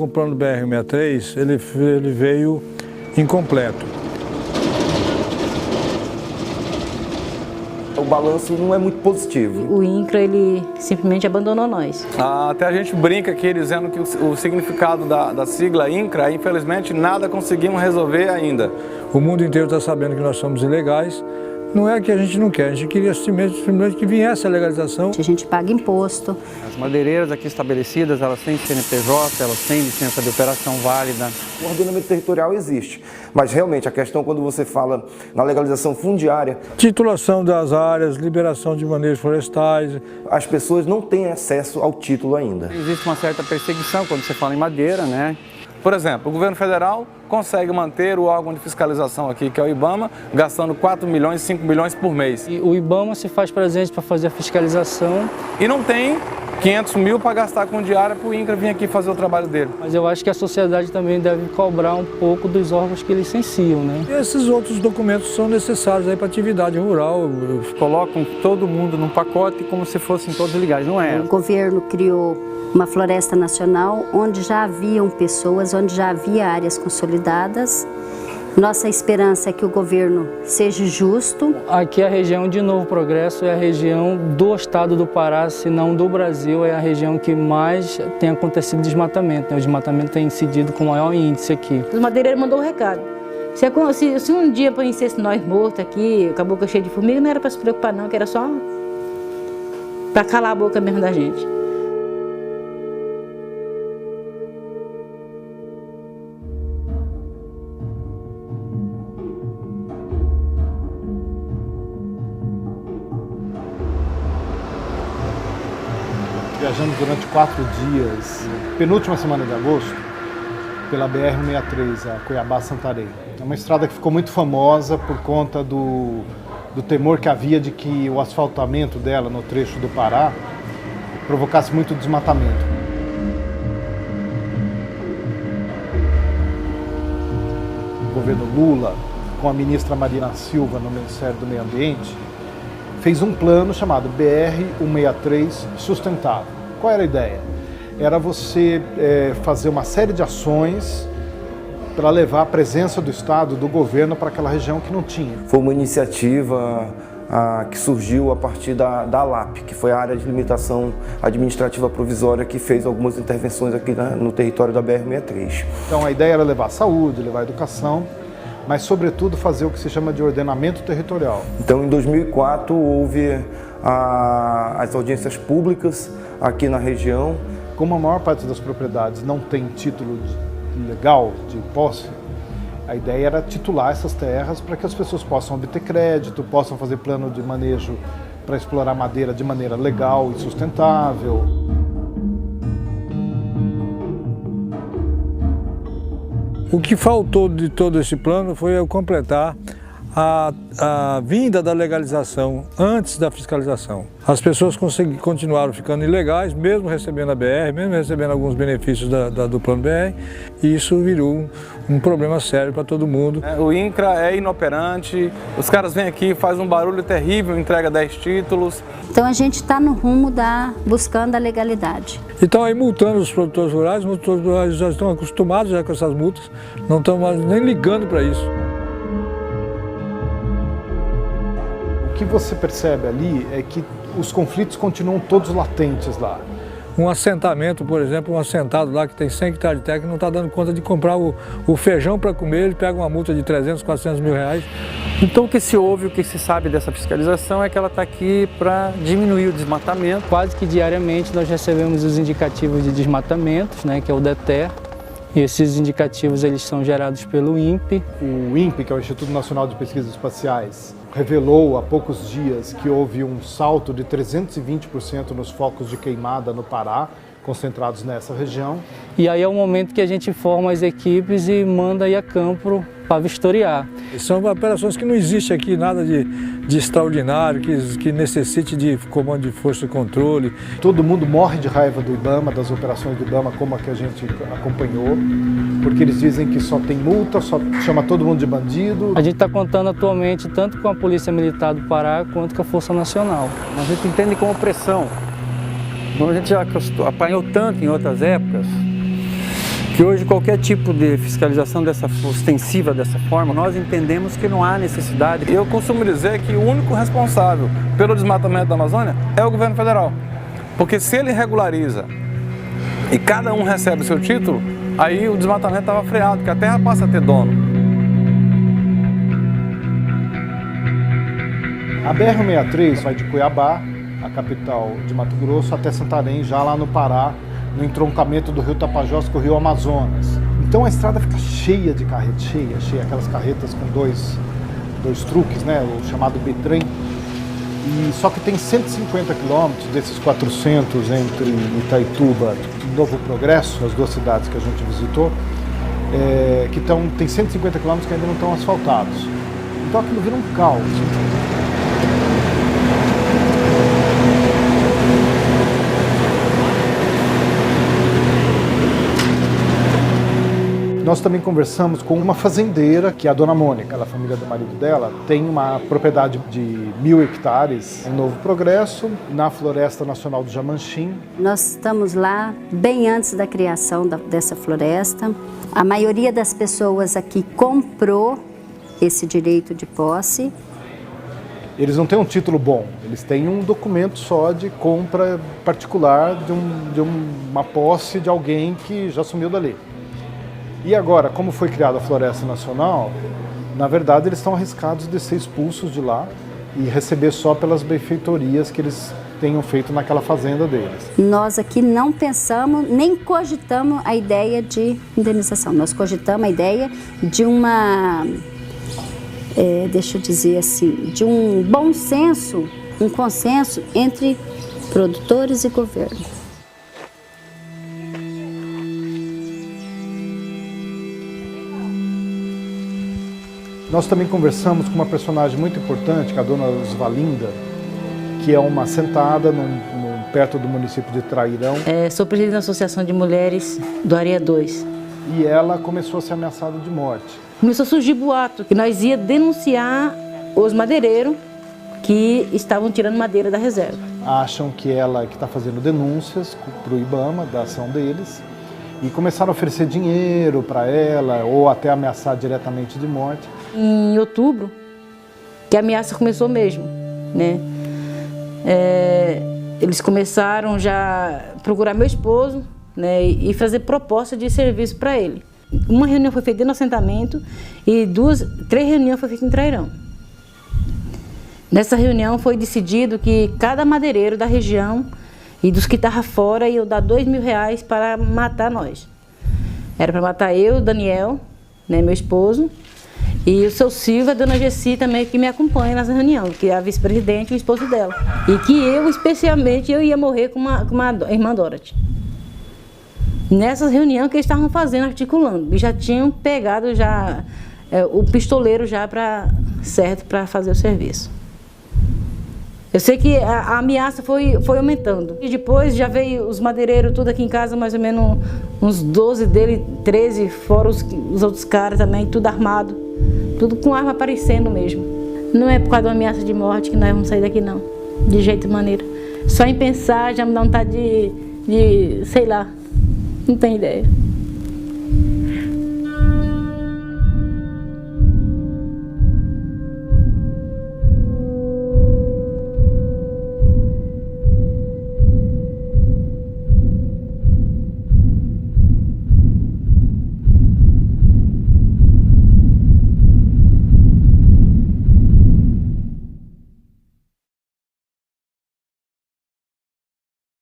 com o plano BR-63, ele veio incompleto. O balanço não é muito positivo. O INCRA, ele simplesmente abandonou nós. Até a gente brinca aqui dizendo que o significado da sigla INCRA, infelizmente, nada conseguimos resolver ainda. O mundo inteiro está sabendo que nós somos ilegais. Não é que a gente não quer, a gente queria simplesmente que viesse a legalização. A gente paga imposto. As madeireiras aqui estabelecidas, elas têm CNPJ, elas têm licença de operação válida. O ordenamento territorial existe, mas realmente a questão quando você fala na legalização fundiária... Titulação das áreas, liberação de manejos florestais. As pessoas não têm acesso ao título ainda. Existe uma certa perseguição quando você fala em madeira, né? Por exemplo, o governo federal consegue manter o órgão de fiscalização aqui, que é o IBAMA, gastando 4 milhões, 5 milhões por mês. E o IBAMA se faz presente para fazer a fiscalização. E não tem 500 mil para gastar com diária para o INCRA vir aqui fazer o trabalho dele. Mas eu acho que a sociedade também deve cobrar um pouco dos órgãos que licenciam, né? E esses outros documentos são necessários para a atividade rural. Colocam todo mundo num pacote como se fossem todos legais, não é? O governo criou uma floresta nacional onde já haviam pessoas, onde já havia áreas consolidadas. Nossa esperança é que o governo seja justo. Aqui a região de Novo Progresso é a região do estado do Pará, se não do Brasil, é a região que mais tem acontecido desmatamento, né? O desmatamento tem incidido com o maior índice aqui. Os madeireiros mandou o recado. Se um dia aparecesse nós mortos aqui, com a boca cheia de formiga, não era para se preocupar não, que era só para calar a boca mesmo da gente. Viajando durante 4 dias, penúltima semana de agosto, pela BR-163, a Cuiabá-Santarém. É uma estrada que ficou muito famosa por conta do temor que havia de que o asfaltamento dela no trecho do Pará provocasse muito desmatamento. O governo Lula, com a ministra Marina Silva no Ministério do Meio Ambiente, fez um plano chamado BR-163 Sustentável. Qual era a ideia? Era você fazer uma série de ações para levar a presença do Estado, do governo, para aquela região que não tinha. Foi uma iniciativa que surgiu a partir da ALAP, que foi a área de limitação administrativa provisória que fez algumas intervenções aqui no território da BR-163. Então a ideia era levar saúde, levar educação, mas sobretudo fazer o que se chama de ordenamento territorial. Então em 2004 houve as audiências públicas aqui na região. Como a maior parte das propriedades não tem título legal de posse, a ideia era titular essas terras para que as pessoas possam obter crédito, possam fazer plano de manejo para explorar madeira de maneira legal e sustentável. O que faltou de todo esse plano foi eu completar a vinda da legalização antes da fiscalização. As pessoas continuaram ficando ilegais, mesmo recebendo a BR, mesmo recebendo alguns benefícios do plano BR, e isso virou um problema sério para todo mundo. O INCRA é inoperante, os caras vêm aqui, fazem um barulho terrível, entrega 10 títulos. Então a gente está no rumo buscando a legalidade. Então aí multando os produtores rurais já estão acostumados já com essas multas, não estão mais nem ligando para isso. O que você percebe ali é que os conflitos continuam todos latentes lá. Um assentamento, por exemplo, um assentado lá que tem 100 hectares de terra que não está dando conta de comprar o feijão para comer, ele pega uma multa de 300, 400 mil reais. Então o que se ouve, o que se sabe dessa fiscalização é que ela está aqui para diminuir o desmatamento. Quase que diariamente nós recebemos os indicativos de desmatamentos, né, que é o DETER. E esses indicativos eles são gerados pelo INPE. O INPE, que é o Instituto Nacional de Pesquisas Espaciais, revelou há poucos dias que houve um salto de 320% nos focos de queimada no Pará, concentrados nessa região. E aí é o momento que a gente forma as equipes e manda ir a campo para vistoriar. São operações que não existe aqui nada de extraordinário, que necessite de comando de força e controle. Todo mundo morre de raiva do IBAMA, das operações do IBAMA, como a que a gente acompanhou, porque eles dizem que só tem multa, só chama todo mundo de bandido. A gente está contando atualmente tanto com a Polícia Militar do Pará quanto com a Força Nacional. A gente entende como pressão. A gente já apanhou tanto em outras épocas, Que hoje qualquer tipo de fiscalização ostensiva dessa forma, nós entendemos que não há necessidade. Eu costumo dizer que o único responsável pelo desmatamento da Amazônia é o governo federal. Porque se ele regulariza e cada um recebe o seu título, aí o desmatamento estava freado, porque a terra passa a ter dono. A BR-163 vai de Cuiabá, a capital de Mato Grosso, até Santarém, já lá no Pará, no entroncamento do rio Tapajós com o rio Amazonas. Então a estrada fica cheia de carretas, cheia, aquelas carretas com dois truques, né, o chamado bitrem. E só que tem 150 quilômetros desses 400 entre Itaituba e Novo Progresso, as duas cidades que a gente visitou, tem 150 quilômetros que ainda não estão asfaltados. Então aquilo vira um caos. Nós também conversamos com uma fazendeira, que é a dona Mônica, a família do marido dela, tem uma propriedade de 1.000 hectares em Novo Progresso, na Floresta Nacional do Jamanchim. Nós estamos lá bem antes da criação dessa floresta. A maioria das pessoas aqui comprou esse direito de posse. Eles não têm um título bom, eles têm um documento só de compra particular de uma posse de alguém que já sumiu dali. E agora, como foi criada a Floresta Nacional, na verdade eles estão arriscados de ser expulsos de lá e receber só pelas benfeitorias que eles tenham feito naquela fazenda deles. Nós aqui não pensamos, nem cogitamos a ideia de indenização. Nós cogitamos a ideia de uma, deixa eu dizer assim, de um bom senso, um consenso entre produtores e governo. Nós também conversamos com uma personagem muito importante, que é a dona Osvalinda, que é uma assentada perto do município de Trairão. Sou presidente da Associação de Mulheres do Areia 2. E ela começou a ser ameaçada de morte. Começou a surgir boato que nós ia denunciar os madeireiros que estavam tirando madeira da reserva. Acham que ela que está fazendo denúncias para o IBAMA, da ação deles, e começaram a oferecer dinheiro para ela, ou até ameaçar diretamente de morte. Em outubro, que a ameaça começou mesmo, né? Eles começaram já a procurar meu esposo, né, e fazer proposta de serviço para ele. Uma reunião foi feita no assentamento e 3 reuniões foram feitas em Trairão. Nessa reunião foi decidido que cada madeireiro da região e dos que estavam fora iam dar R$2.000 para matar nós. Era para matar eu, Daniel, né, meu esposo, e o seu Silva, a dona Gessi também, que me acompanha nessa reunião, que é a vice-presidente e o esposo dela. E que eu, especialmente, eu ia morrer com a irmã Dorothy. Nessa reunião que eles estavam fazendo, articulando, e já tinham pegado o pistoleiro já certo para fazer o serviço. Eu sei que a ameaça foi aumentando. E depois já veio os madeireiros tudo aqui em casa, mais ou menos uns 12 dele, 13, fora os outros caras também, tudo armado. Tudo com arma aparecendo mesmo. Não é por causa de uma ameaça de morte que nós vamos sair daqui, não. De jeito e maneira. Só em pensar já me dá vontade de sei lá, não tenho ideia.